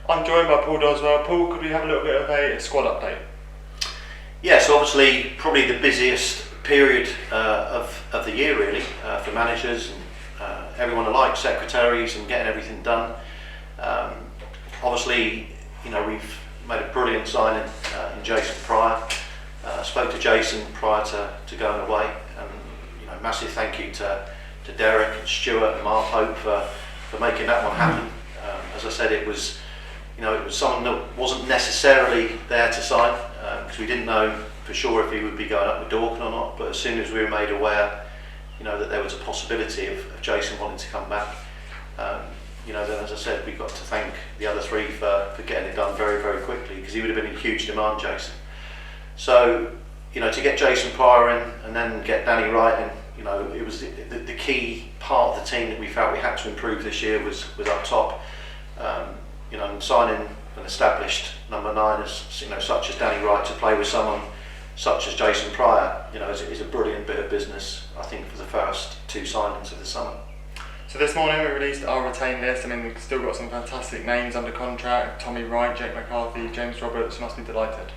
I'm joined by Paul Doswell. Paul, could we have a little bit of a squad update? Yes, obviously probably the busiest period of the year really for managers and everyone alike, secretaries, and getting everything done. Obviously, we've made a brilliant signing in Jason Pryor. Spoke to Jason prior to going away, and massive thank you to Derek and Stuart and Mark Hope for making that one happen. As I said, it was someone that wasn't necessarily there to sign because we didn't know for sure if he would be going up with Dorking or not. But as soon as we were made aware, that there was a possibility of Jason wanting to come back, then as I said, we got to thank the other three for getting it done very, very quickly, because he would have been in huge demand, Jason. So, to get Jason Pryor in and then get Danny Wright in, it was the key part of the team that we felt we had to improve this year was up top. And signing an established number 9 such as Danny Wright to play with someone such as Jason Pryor, is a brilliant bit of business, I think, for the first 2 signings of the summer. So this morning we released our retained list. We've still got some fantastic names under contract: Tommy Wright, Jake McCarthy, James Roberts. Must be delighted.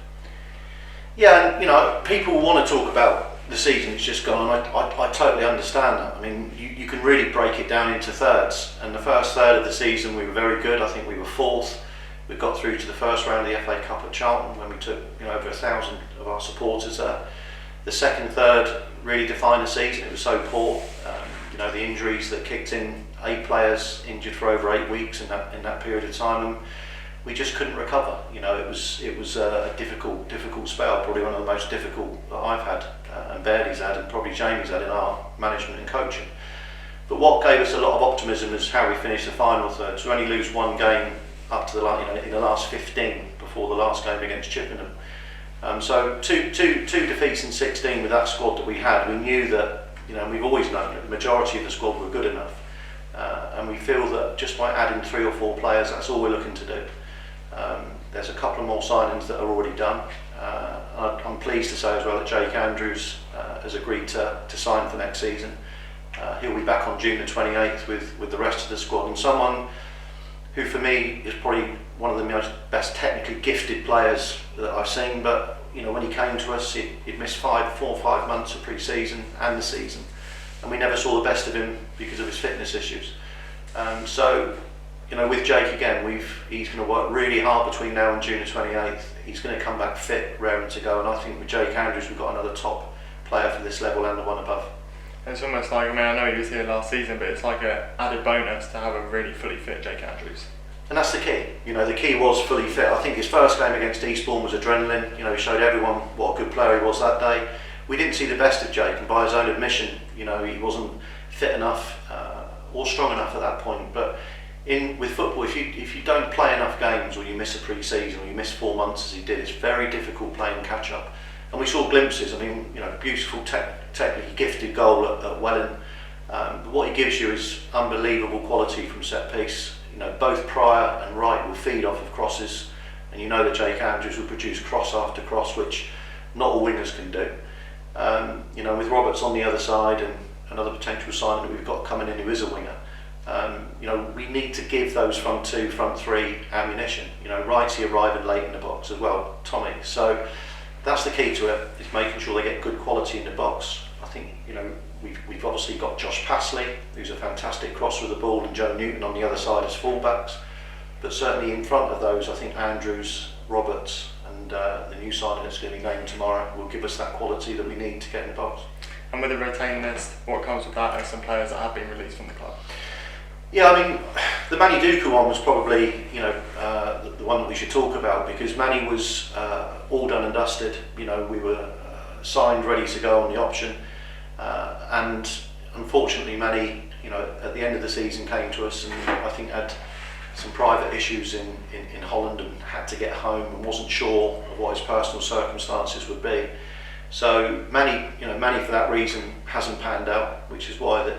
Yeah, and people want to talk about the season that's just gone. I totally understand that. You can really break it down into thirds, and the first third of the season we were very good. I think we were 4th. We got through to the first round of the FA Cup at Charlton when we took over 1,000 of our supporters there. The second third really defined the season. It was so poor. The injuries that kicked in, 8 players injured for over 8 weeks in that period of time, and we just couldn't recover. It was a difficult spell, probably one of the most difficult that I've had, and Verdi's had, and probably Jamie's had in our management and coaching. But what gave us a lot of optimism is how we finished the final third. So we only lose 1 game up to in the last 15 before the last game against Chippenham. So two defeats in 16 with that squad that we had. We knew that, we've always known that the majority of the squad were good enough, and we feel that just by adding 3 or 4 players, that's all we're looking to do. There's a couple of more signings that are already done. I'm pleased to say as well that Jake Andrews has agreed to sign for next season. He'll be back on June the 28th with the rest of the squad, and someone who for me is probably one of the most best technically gifted players that I've seen. But when he came to us, he'd missed 4 or 5 months of pre-season and the season, and we never saw the best of him because of his fitness issues. With Jake again, he's going to work really hard between now and June the 28th. He's going to come back fit, raring to go, and I think with Jake Andrews we've got another top player for this level and the one above. It's almost like, I know he was here last season, but it's like an added bonus to have a really fully fit Jake Andrews. And that's the key. The key was fully fit. I think his first game against Eastbourne was adrenaline. He showed everyone what a good player he was that day. We didn't see the best of Jake, and by his own admission, he wasn't fit enough or strong enough at that point. But with football, if you don't play enough games, or you miss a pre-season, or you miss 4 months as he did, it's very difficult playing catch-up. And we saw glimpses. Beautiful, technically gifted goal at Welling. But what he gives you is unbelievable quality from set piece. Both Pryor and Wright will feed off of crosses, and that Jake Andrews will produce cross after cross, which not all wingers can do. With Roberts on the other side and another potential signing that we've got coming in who is a winger, we need to give those front 2, front 3 ammunition. Wright's arriving late in the box as well, Tommy. So that's the key to it, is making sure they get good quality in the box. I think we've obviously got Josh Pasley, who's a fantastic crosser with the ball, and Joe Newton on the other side as fullbacks. But certainly in front of those, I think Andrews, Roberts, and the new signing that's going to be named tomorrow will give us that quality that we need to get in the box. And with the retained list, what comes with that are some players that have been released from the club? Yeah, the Manny Duka one was probably the one that we should talk about, because Manny was all done and dusted. We were signed, ready to go on the option, and unfortunately Manny, at the end of the season came to us and I think had some private issues in Holland and had to get home and wasn't sure of what his personal circumstances would be. So Manny for that reason hasn't panned out, which is why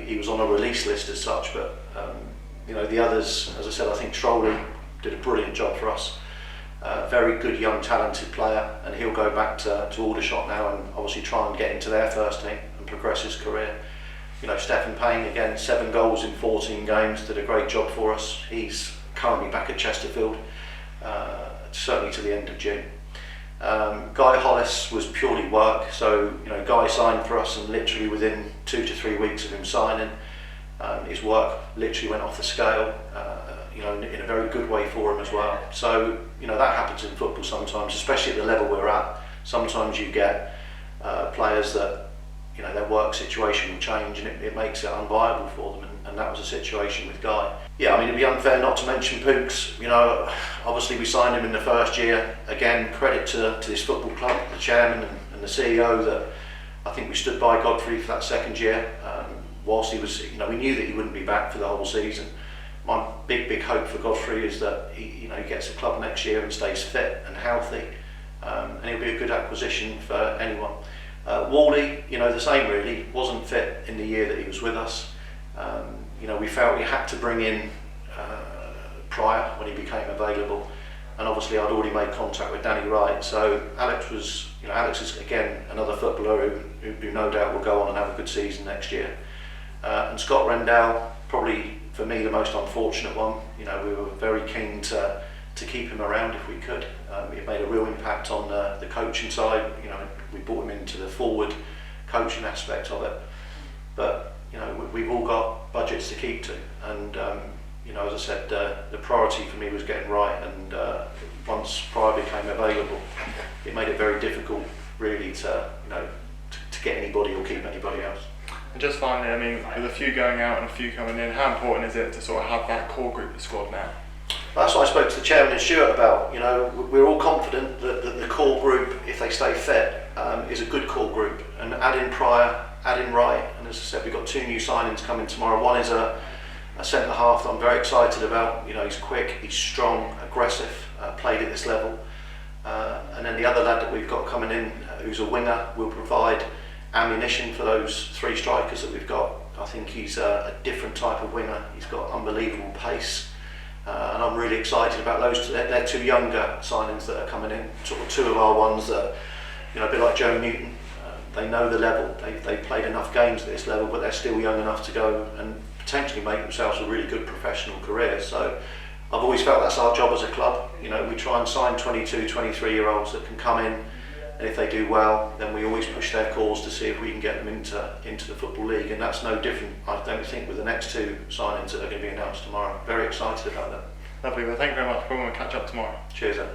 he was on a release list as such. But the others, as I said, I think Trolley did a brilliant job for us. Very good young talented player, and he'll go back to Aldershot now and obviously try and get into their first team and progress his career. Stephen Payne, again, 7 goals in 14 games, did a great job for us. He's currently back at Chesterfield, certainly to the end of June. Guy Hollis was purely work, so Guy signed for us, and literally within 2 to 3 weeks of him signing, his work literally went off the scale, in a very good way for him as well. So that happens in football sometimes, especially at the level we're at. Sometimes you get players that their work situation will change, and it makes it unviable for them, and that was a situation with Guy. Yeah, I mean, it'd be unfair not to mention Pooks. Obviously we signed him in the first year. Again, credit to this football club, the chairman and the CEO, that I think we stood by Godfrey for that second year. Whilst he was, we knew that he wouldn't be back for the whole season. My big hope for Godfrey is that he gets the club next year and stays fit and healthy, and he'll be a good acquisition for anyone. Wally, the same really, wasn't fit in the year that he was with us. We felt we had to bring in Pryor when he became available, and obviously I'd already made contact with Danny Wright, so Alex is again another footballer who no doubt will go on and have a good season next year. And Scott Rendell, probably for me the most unfortunate one. We were very keen to keep him around if we could. He made a real impact on the coaching side. We brought him into the forward coaching aspect of it, but we've all got budgets to keep to, and as I said, the priority for me was getting right, and once Pryor became available, it made it very difficult really to get anybody or keep anybody else. And just finally, I mean, with a few going out and a few coming in, how important is it to sort of have that core group of the squad now? That's what I spoke to the chairman and Stuart about. We're all confident that the core group, if they stay fit, is a good core group. And add in Pryor, add in Wright, and as I said, we've got 2 new signings coming tomorrow. One is a centre half that I'm very excited about. He's quick, he's strong, aggressive, played at this level. And then the other lad that we've got coming in, who's a winger, will provide ammunition for those 3 strikers that we've got. I think he's a different type of winger. He's got unbelievable pace. And I'm really excited about those two. They're 2 younger signings that are coming in, sort of 2 of our ones that, a bit like Joe Newton, they know the level, they've played enough games at this level, but they're still young enough to go and potentially make themselves a really good professional career. So I've always felt that's our job as a club. We try and sign 22, 23-year-olds that can come in, and if they do well, then we always push their cause to see if we can get them into the Football League, and that's no different, I don't think, with the next 2 signings that are going to be announced tomorrow. Very excited about that. Lovely, well thank you very much. We'll catch up tomorrow. Cheers, Ed.